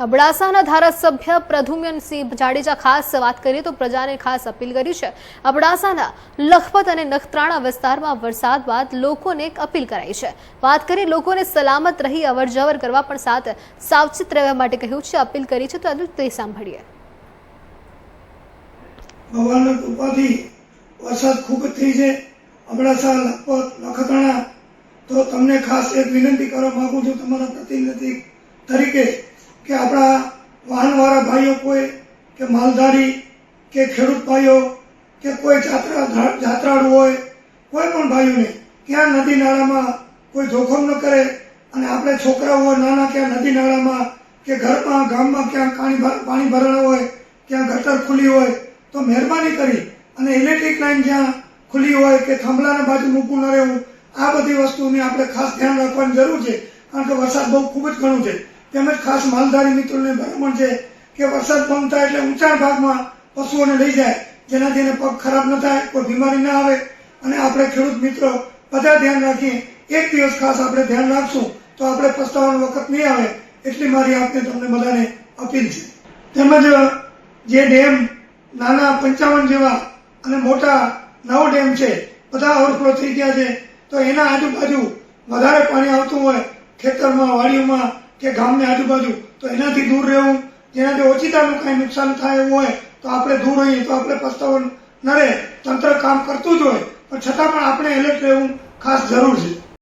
અબડાસાના ધારાસભ્ય પ્રદ્યુમ્નસિંહ જાડેજા ખાસ વાત કરીએ તો પ્રજાને ખાસ અપીલ કરી છે। અબડાસાના લખપત અને નખત્રાણા વિસ્તારમાં વરસાદ બાદ લોકોને એક અપીલ કરાઈ છે। વાત કરીએ લોકોને સલામત રહી અવરજવર કરવા પણ સાથે સાવચેત રહેવા માટે કહ્યું છે, અપીલ કરી છે, તો તે સાંભળીએ। ભગવાનના કૃપાથી વરસાદ ખૂબ જ થઈ છે અબડાસા લખપત નખત્રાણા। તો તમને ખાસ એક વિનંતી કરવા માંગુ છું તમારા પ્રતિનિધિ તરીકે કે આપણા વાહનવાળા ભાઈઓ કોઈ કે માલધારી કે ખેડૂત ભાઈઓ કે કોઈ જાત્રાળુ હોય કોઈ પણ ભાઈઓને ક્યાં નદી નાળામાં કોઈ જોખમ ન કરે અને આપણે છોકરાઓ હોય નાના ક્યાં નદી નાળામાં કે ઘરમાં ગામમાં ક્યાં પાણી ભરાણા હોય ક્યાં ગટર ખુલ્લી હોય તો મહેરબાની કરી અને ઇલેક્ટ્રિક લાઈન જ્યાં ખુલ્લી હોય કે થાંભલાના બાજુ મૂકવું ન રહેવું, આ બધી વસ્તુની આપણે ખાસ ધ્યાન રાખવાની જરૂર છે કારણ કે વરસાદ બહુ ખૂબ જ ઘણું છે। તેમજ ખાસ માલધારી મિત્રોને ભલામણ છે કે વરસાદ બંધ થાય એટલે ઊંચાણ ભાગમાં પશુઓને લઈ જાય જેનાથી એને પગ ખરાબ ન થાય, કોઈ બીમારી ના આવે અને આપણે ખેડૂત મિત્રો બધા ધ્યાન રાખીએ। એક દિવસ ખાસ આપણે ધ્યાન રાખશું તો આપણે પસ્તાવાનો વખત નહીં આવે એટલી મારી આપને તમને બધાને અપીલ છે। તેમજ જે ડેમ નાના 55 જેવા અને મોટા 9 ડેમ છે બધા ઓવરફ્લો થઈ ગયા છે, તો એના આજુબાજુ વધારે પાણી આવતું હોય ખેતરમાં વાડીઓમાં કે ગામની આજુબાજુ તો એનાથી દૂર રહેવું, જેનાથી ઓછીતાનું કાંઈ નુકસાન થાય એવું હોય તો આપણે દૂર રહીએ તો આપણે પસ્તાવો ન રહે। તંત્ર કામ કરતું જ હોય પણ છતાં પણ આપણે એલર્ટ રહેવું ખાસ જરૂર છે।